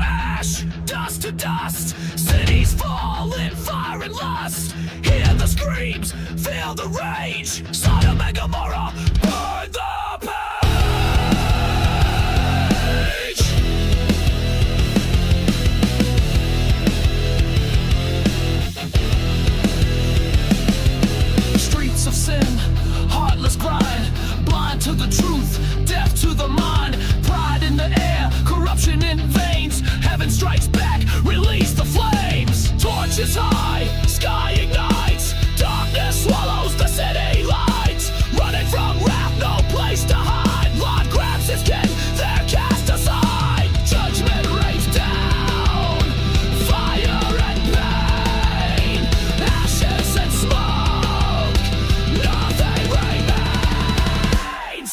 ash, dust to dust. Cities fall in fire and lust. Hear the screams, feel the rage. Sodom and Gomorrah, burn the page. Streets of sin, heartless grind, blind to the truth, deaf to the mind. Pride in the air, corruption in veins. Heaven strikes back, release the flames. Torches high, sky ignites. Darkness swallows the city lights. Running from wrath, no place to hide. Lord grabs his kin, they're cast aside. Judgment rains down, fire and pain, ashes and smoke, nothing remains.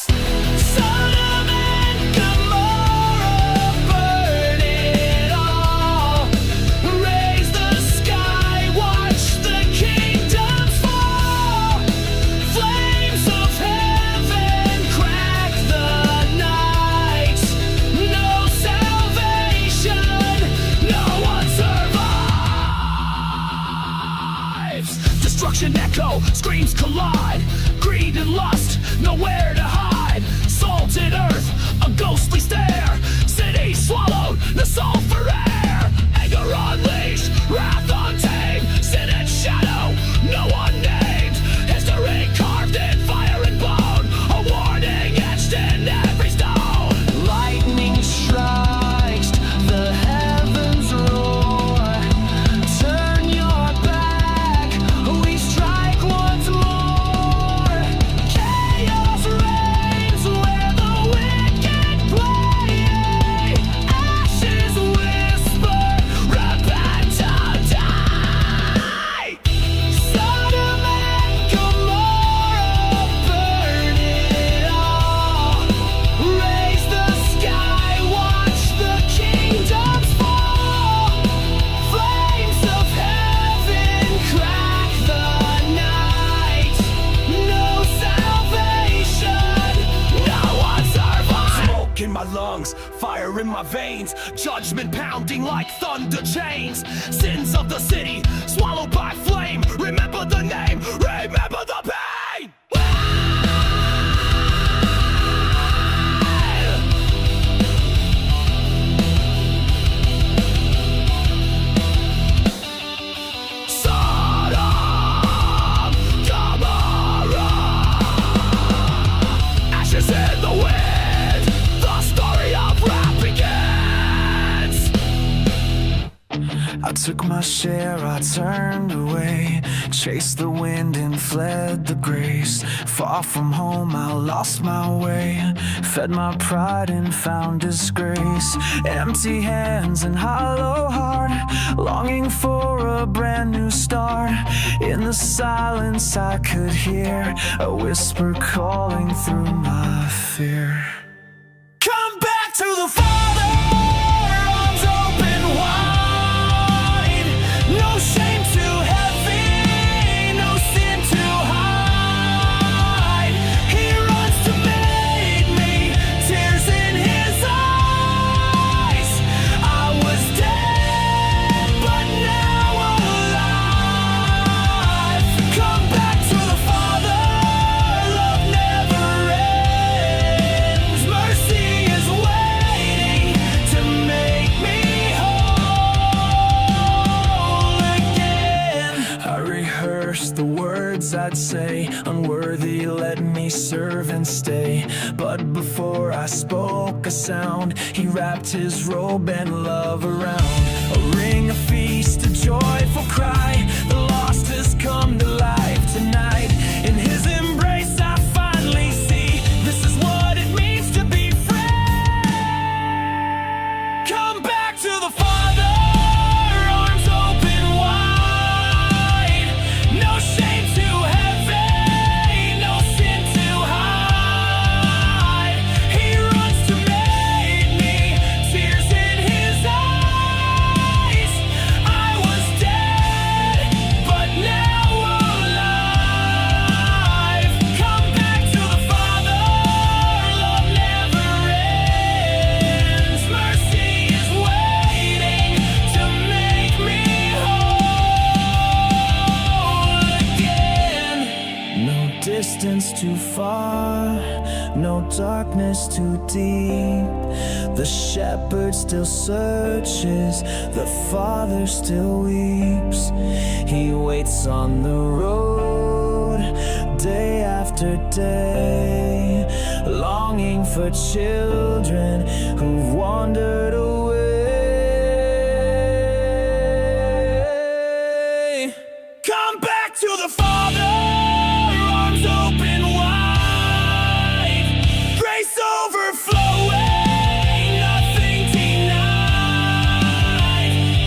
Sodom and Gomorrah, burn it all. Raise the sky, watch the kingdoms fall. Flames of heaven crack the night. No salvation, no one survives. Destruction echo, screams collide. Greed and lust, nowhere to hide. Salted earth, a ghostly stare. City swallowed, the sulfur air. Anger unleashed, wrath untamed. Sin and shadow, no one named. History carved in fire and bone. A warning etched in every stone. Lightning strikes, the heavens roar. Turn your back, we strike once more. Chaos reigns where the wicked play. Ashes whisper, repent to die. Sodom and Gomorrah, burn it all. Raise the sky, watch the kingdoms fall. Flames of heaven crack the night. No salvation, no one survives. Smoke in my lungs, fire in my veins. Judgment pounding like thunder chains. Sins of the city, swallowed by flame. Remember the name, remember the pain. Sodom, Gomorrah, ashes in the wind. The story of wrath begins. I took my share, I turned away, chased the wind and fled the grace. Far from home, I lost my way, fed my pride and found disgrace. Empty hands and hollow heart, longing for a brand new start. In the silence I could hear a whisper calling through my fear. Come back to the Father, arms open wide. No shame too heavy, no sin to hide. He runs to meet me, tears in his eyes. I was dead, but now alive. Come back to the Father, love never ends. Mercy is waiting to make me whole again. I rehearsed the words I'd say, unworthy, let me serve and stay. But before I spoke a sound, he wrapped his robe and love around. A ring, a feast, a joyful cry. The lost has come to life tonight. In his embrace I finally see this is what it means to be free. Come back to the Father, arms open wide. No shame too heavy, no sin to hide. He runs to meet me, tears in his eyes. I was dead, far, no darkness too deep. The shepherd still searches, the father still weeps. He waits on the road, day after day, longing for children who've wandered away. Come back to the Father, arms open wide, grace overflowing, nothing denied.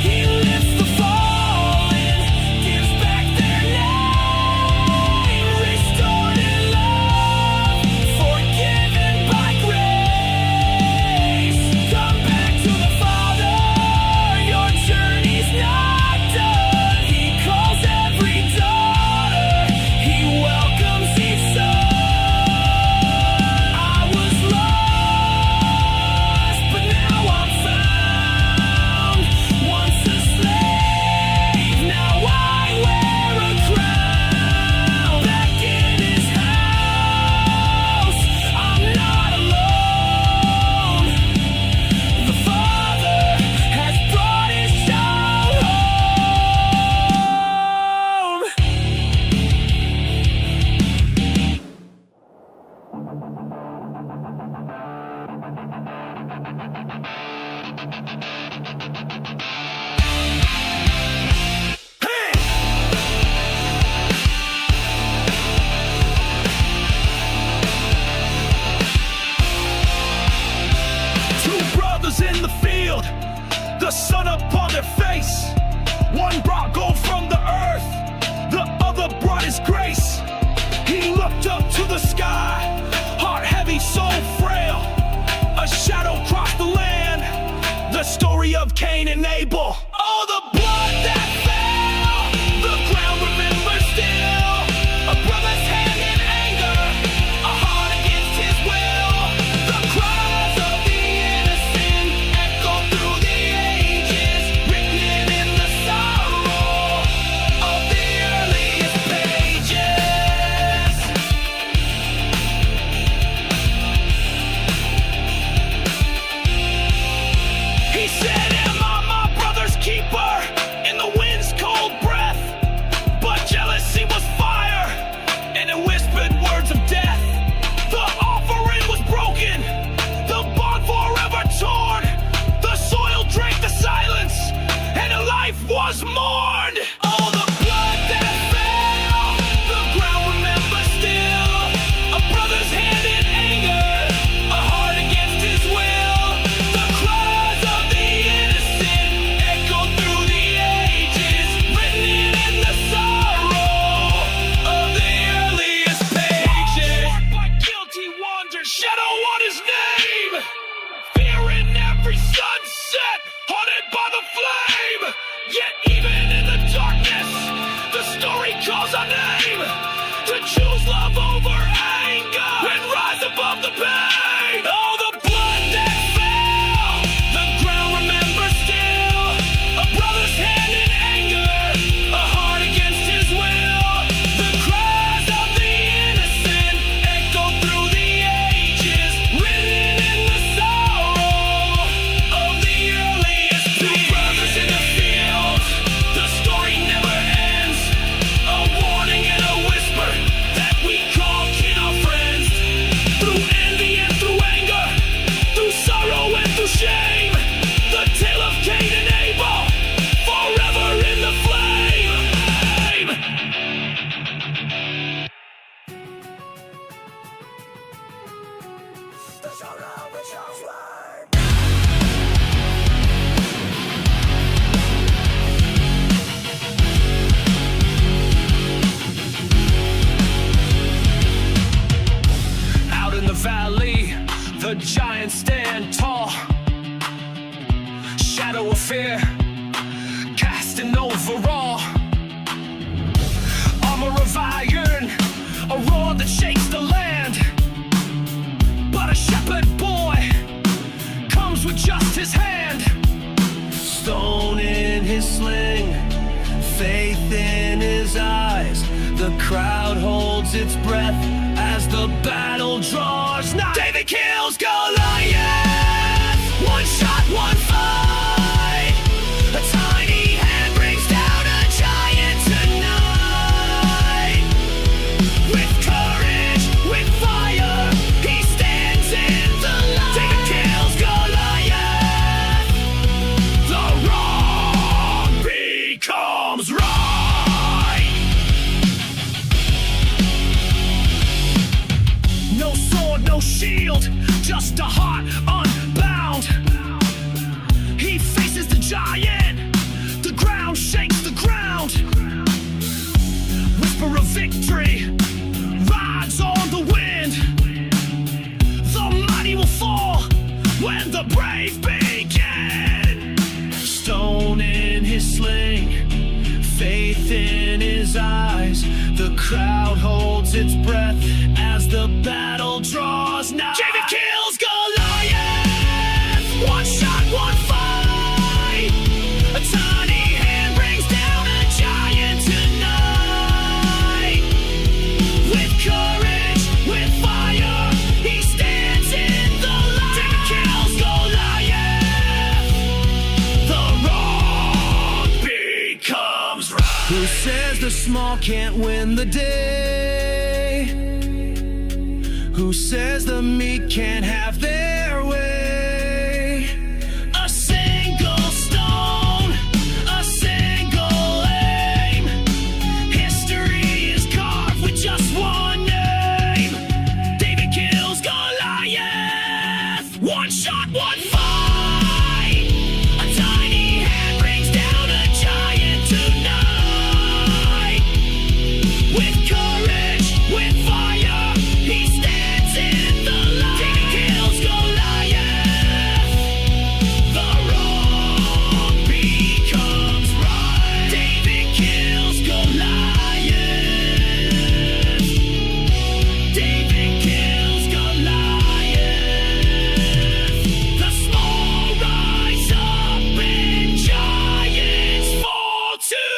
He lifts the fallen, gives back their name, restored in love, forgiven by grace. Come back to the Father, your journey's not done. He calls every daughter, he welcomes each son. I was lost, but now I'm found. Once a slave, now I wear a crown. Back in his house, I'm not alone. The Father has brought his child home. Two brothers in the field, the sun upon their face. One brought gold from the earth, the other brought his grace. He looked up to the sky, heart heavy, soul frail. A shadow crossed the land, the story of Cain and Abel. Oh, the blood that fell, the ground remembers still. A brother's hand in anger, a heart against his will. The cries of the innocent echo through the ages, written in the sorrow of the earliest pages. He said, am I my brother's keeper in the wind's cold breath? But jealousy was fire, and it whispered words of death. The offering was broken, the bond forever torn. The soil drank the silence, and a life was mourned. Oh, the blood that fell, the ground remembers still. A brother's hand in anger, a heart against his will. The cries of the innocent echo through the ages, written in the sorrow of the earliest pages. Marked by guilty wonder, shadow on his name. Fear in every sunset, haunted by the flame. Yet even in the darkness, the story calls our name. To choose love over anger and rise above the pain. Oh, the blood that fell, the ground remembers still. A brother's hand in anger, a heart against his will. The cries of the innocent echo through the ages, written in the sorrow of the earliest pages. Two brothers in the field, the story never ends. A warning and a whisper that we call kin or friends. Through envy and through anger, through sorrow and through shame, the tale of Cain and Abel, forever in the flame. The genre which I'll fly. Out in the valley, the giants stand tall. Shadow of fear, casting over all. Armor of iron, a roar that shakes the land. But a shepherd boy comes with just his hand. Stone in his sling, faith in his eyes. The crowd holds its breath as the the battle draws nigh. David kills Goliath. One shot, one fight. A tiny hand brings down a giant tonight. With courage, with fire, he stands in the light. David kills Goliath. The wrong becomes right. No sword, no shield, just a heart unbound. He faces the giant, the ground shakes the ground. Whisper of victory rides on the wind. The mighty will fall when the brave begin. Stone in his sling, faith in his eyes. The crowd holds its breath as the battle draws nigh. David kills Goliath. One shot, one fight. A tiny hand brings down a giant tonight. With courage, with fire, he stands in the light. David kills Goliath. The wrong becomes right. Who says the small can't win the day? Who says the meek can't have their way? A single stone, a single aim. History is carved with just one name. David kills Goliath. One shot, one fight. A tiny hand brings down a giant tonight. With courage, with fire, he stands in the light. David kills Goliath. The wrong becomes right. David kills Goliath. David kills Goliath. The small rise up and giants fall tonight.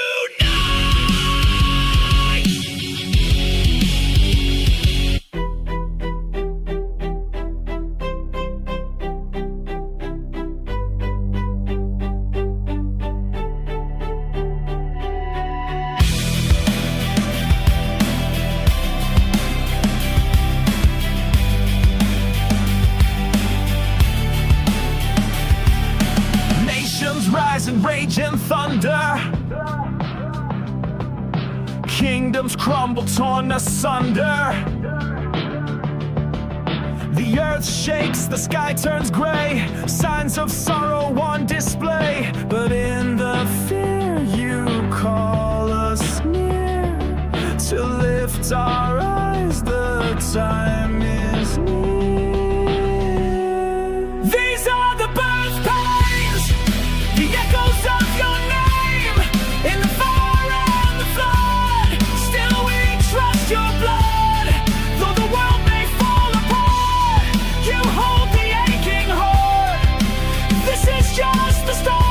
Nations rise and rage in thunder. Kingdoms crumble, torn asunder. The earth shakes, the sky turns gray. Signs of sorrow on display. But in the fear you call us near. To lift our eyes, the time is near. These are the birth pains, the echoes of your name. In the fire and the flood, still we trust your blood. Though the world may fall apart, you hold the aching heart. This is just the start.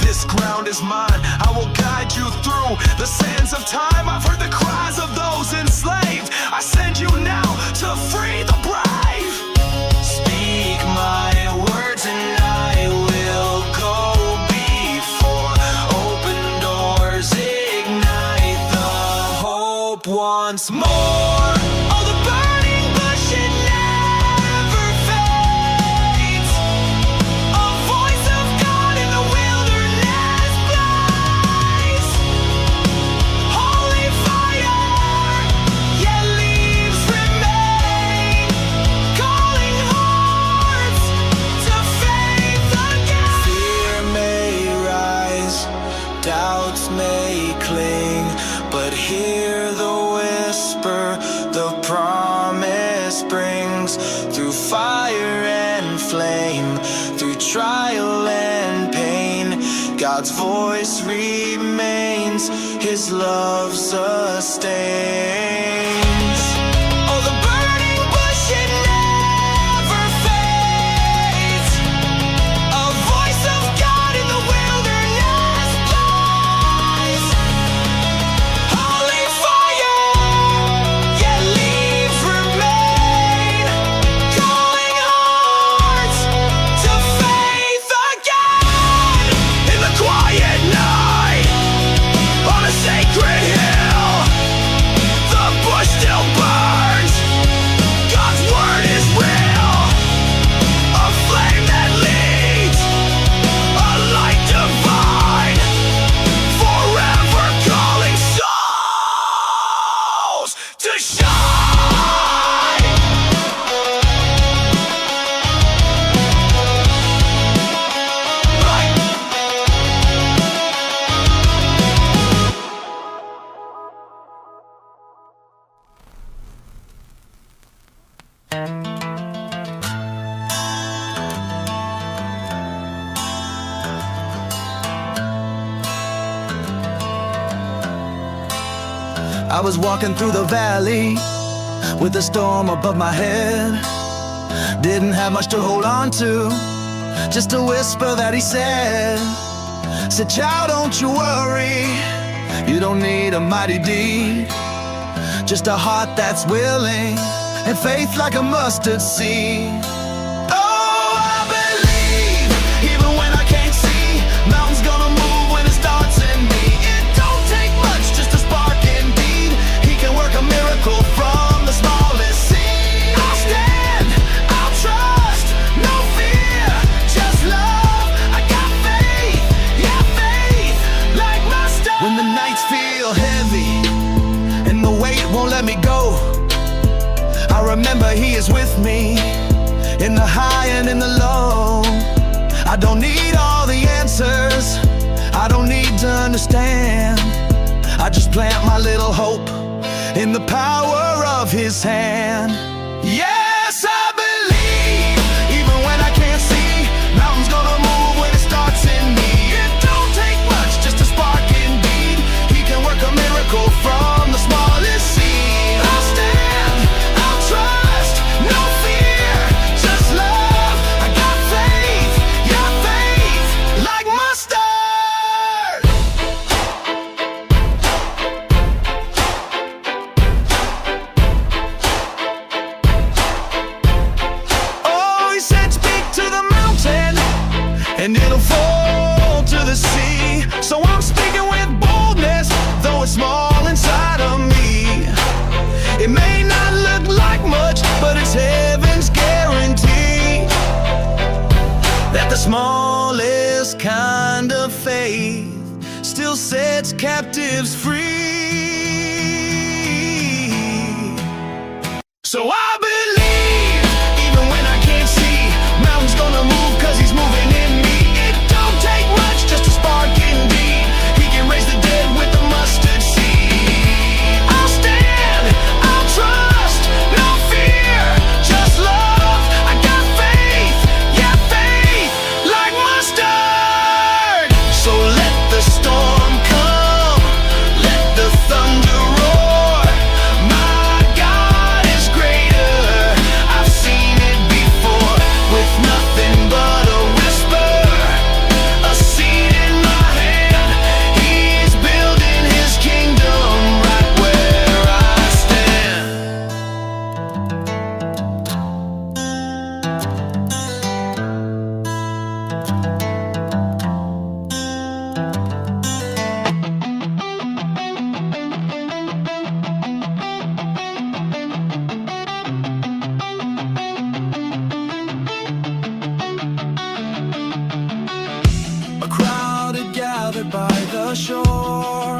this ground is mine. I will guide you through the sands of time. I've heard the cries of those enslaved. I send you now to free the brave. Speak my words and I will go before. Open doors, ignite the hope once more. Oh, the burning bush, it never fades. A voice of God in the wilderness blaze. Holy fire, yet leaves remain. Calling hearts to faith again. Fear may rise, doubts may cling, but hear the whisper the promise brings. Through fire and flame, through trial and pain, God's voice remains, His love sustains. Oh, the burning bush, it never fades. A voice of God in the wilderness blaze. Holy fire, yet leaves remain. Calling hearts to faith again. In the quiet night, on a sacred hill, the bush still burns. God's word is real. A flame that leads, a light divine, forever calling souls to shine. Right. I was walking through the valley with a storm above my head. Didn't have much to hold on to, just a whisper that he said, child, don't you worry. You don't need a mighty deed, just a heart that's willing and faith like a mustard seed. Oh, I believe, even when I can't see, mountains gonna move when it starts in me. It don't take much, just a spark indeed. He can work a miracle from the smallest seed. I'll stand, I'll trust, no fear, just love. I got faith, yeah, faith like mustard. When the nights feel heavy and the weight won't let me go, I remember He is with me in the high and in the low. I don't need all the answers, I don't need to understand. I just plant my little hope in the power of His hand. Yes, I believe, even when I can't see, mountains gonna move when it starts in me. It don't take much, just a spark indeed. He can work a miracle from the smallest seed. I'll stand, I'll trust, no fear, just love. I got faith, yeah, faith like mustard. Oh, He said speak to the mountain and it'll fall to the sea. So I'm speaking with boldness, though it's small inside of me. It may not look like much, but it's heaven's guarantee that the smallest kind of faith still sets captives free. So I believe, even when I can't see, mountains gonna move 'cause He's moving in me. It don't take much, just a spark indeed. He can raise the dead with the mustard seed. I'll stand, I'll trust, no fear, just love. I got faith, yeah, faith like mustard. So let the storm come, let the thunder roar. My God is greater by the shore.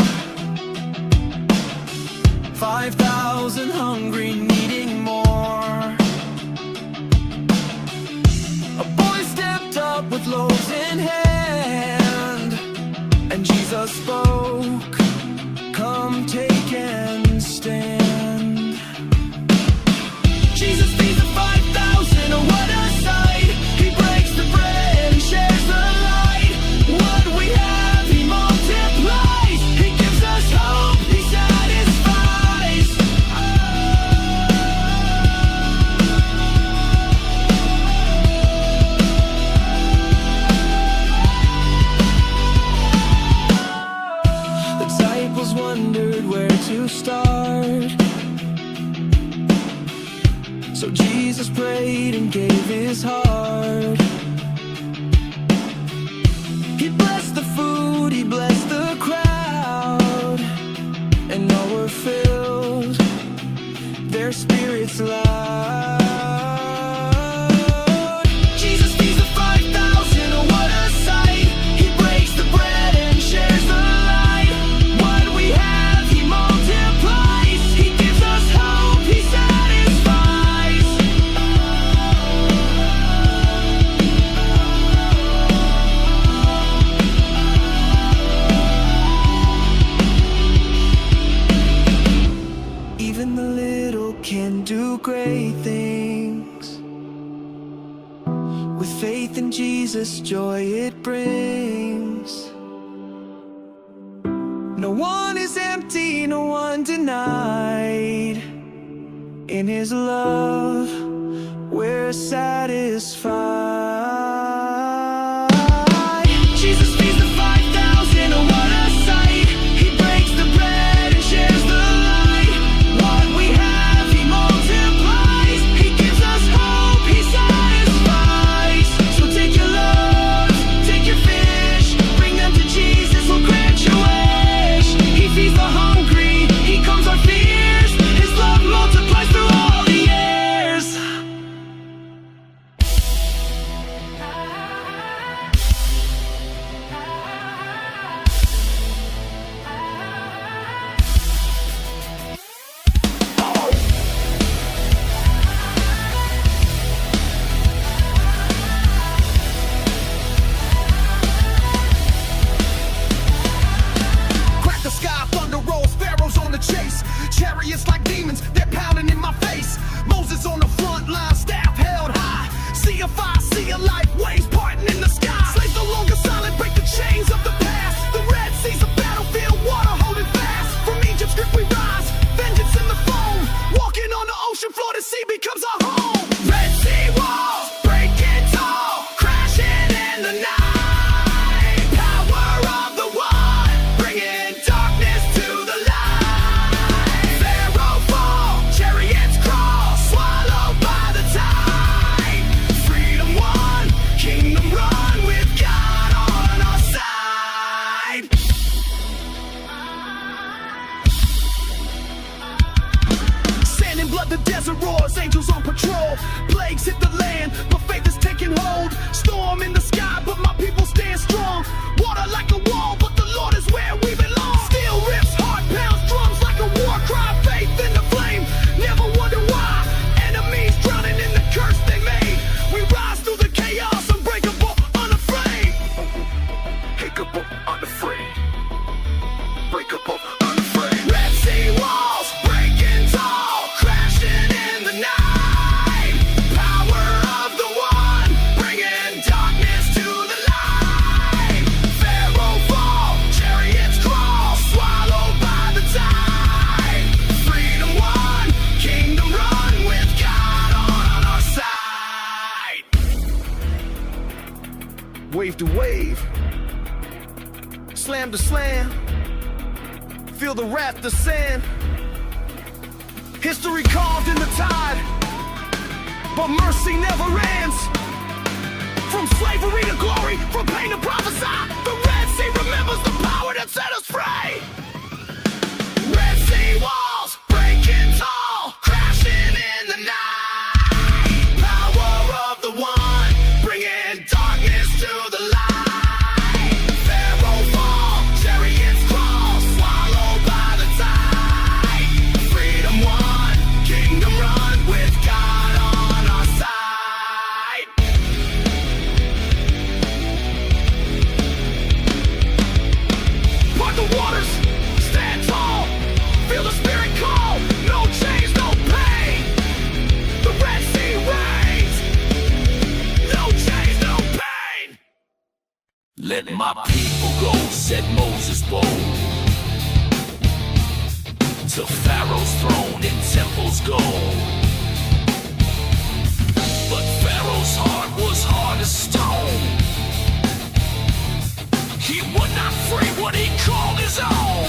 5,000 hungry, needing more. A boy stepped up with loaves in hand, and Jesus spoke, "Come, take and stand." Jesus feeds the 5,000, oh what a sight! He breaks the bread and shares the light. What we have, he multiplies. He gives us hope, he satisfies. The disciples wondered where to start, so Jesus prayed and gave his heart. He blessed the food, he blessed the crowd, and all were filled, their spirits loud. Jesus feeds the 5,000, oh what a sight! He breaks the bread and shares the light. What we have, he multiplies. He gives us hope, he satisfies. Even the little can do great things. With faith in Jesus, joy it brings. No one is empty, no one denied. In his love, we're satisfied. Jesus feeds the 5,000, oh what a sight! He breaks the bread and shares the light. What we have, he multiplies. He gives us hope, he satisfies. So take your love, take your fish, bring them to Jesus, he'll grant your wish. He feeds the hungry, he calms our fears. His love multiplies through all the years. Crack the sky, thunder rolls, pharaohs on the chase. Chariots like demons, they're pounding in my face. Moses on the front line, staff held high. Sea of fire, sea of life, waves parting in the sky. Slaves no longer silent, break the chains of the past. The Red Sea's a battlefield, water holding fast. From Egypt's grip we rise, vengeance in the foam. Walking on the ocean floor, the sea becomes our home. Red Sea walls, breaking tall, crashing in the night. Power of the one, bringing darkness to the light. Pharaoh fall, chariots crawl, swallowed by the tide. Freedom won, kingdom run, with God on our side. Sand and blood, the desert roars, angels on patrol. Plagues hit the land, but faith is taking hold. Storm in the sky, but my people stand strong. Water like a wall, but the Lord is where we belong. Steel rips, heart pounds, drums like a war cry. Faith in the flame, never wonder why. Enemies drowning in the curse they made. We rise through the chaos, unbreakable, unafraid. Breakable, unafraid. Breakable, unafraid. Red Sea walls, breaking tall, crashing in the night. Power of the one, bringing darkness to the light. Pharaoh fall, chariots crawl, swallowed by the tide. Freedom won, kingdom run, with God on our side. Wave to wave, slam to slam, feel the wrath descend. History carved in the tide, but mercy never ends. From slavery to glory, from pain to prophesy, the Red Sea remembers the power that set us free. Red Sea walls, breaking tall, crashing in the night. Power of the one, bringing darkness to the light. Pharaoh fall, said Moses bold, to Pharaoh's throne and temple's gold. But Pharaoh's heart was hard as stone. He would not free what he called his own.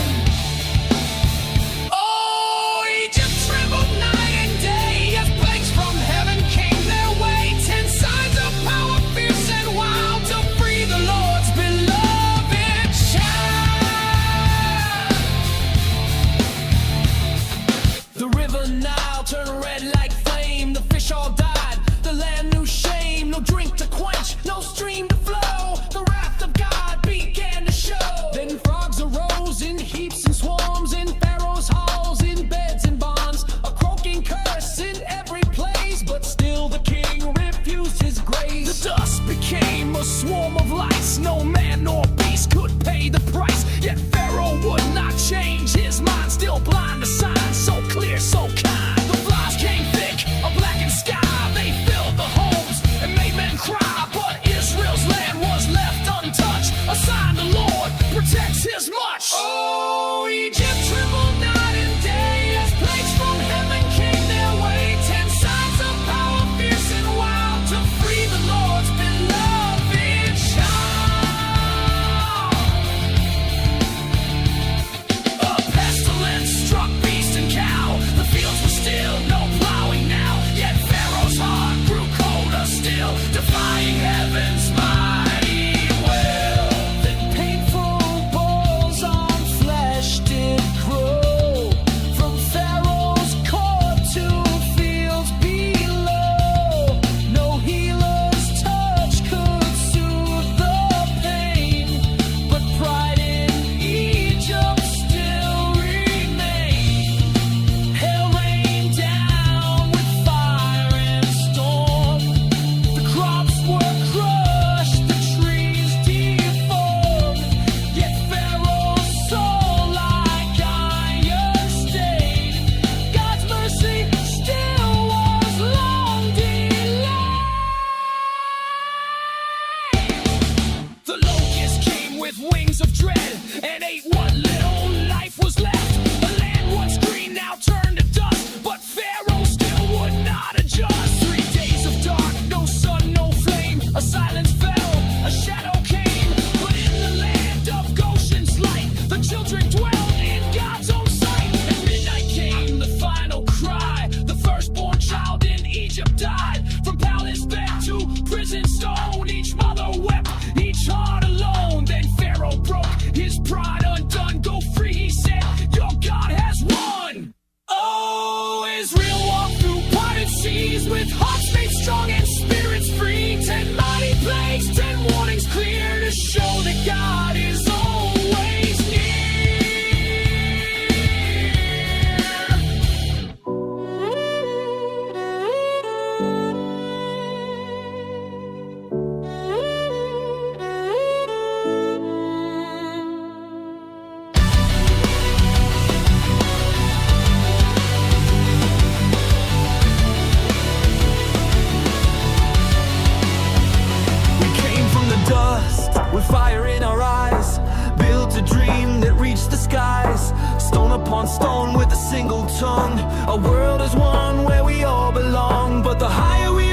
Oh, Egypt trembled night and day as plagues from heaven came their way. 10 signs of power, fierce and wild, to free the Lord's beloved child. The river Nile turned red like flame. The fish all died. The land knew shame. No drink to quench, no stream to flow. The wrath of God began to show. Then frogs arose in heaps and swarms, in Pharaoh's halls, in beds and bonds. A croaking curse in every place, but still the king refused his grace. The dust became a swarm of lice. No man nor beast could pay the price. Yet Pharaoh would not change his mind, still blind to signs, so clear, so kind. The flies came thick, a blackened sky. They filled the homes and made men cry. But Israel's land was left untouched, a sign the Lord protects his much. Oh, Egypt trembled night and day as plagues from heaven came their way. 10 signs of power, fierce and wild, to free the Lord's beloved child. A pestilence struck beast and cow. The fields were still, no plowing now. Yet Pharaoh's heart grew colder still, defying heaven's mighty will. Then painful balls on flesh did grow, from Pharaoh's court to fields below. No healer's touch could soothe the pain, but pride in Egypt still remained. Hell rained down with fire and storm. The crops were crushed, the trees deformed. Yet Pharaoh's soul like iron stayed. God's mercy still was long delayed. The locust came with wings of dread and ate what little life was left. The land once green now turned to dust, but Pharaoh still would not adjust. 3 days of dark, no sun, no flame. A silence fell, a shadow came. But in the land of Goshen's light, the children dwelled in God's own sight. At midnight came the final cry. The firstborn child in Egypt died. From palace bed to prison stone, each mother wept, each heart alone. Then Pharaoh broke his pride undone. Go free, he said, your God has won. Oh, Israel walked through parted seas with hearts made strong and spirits free. 10 mighty plagues, 10 warnings clear to show that God is always We came from the dust with fire in our eyes, built a dream that reached the skies. Stone upon stone with a single tongue. A world is one where we all belong. But the higher we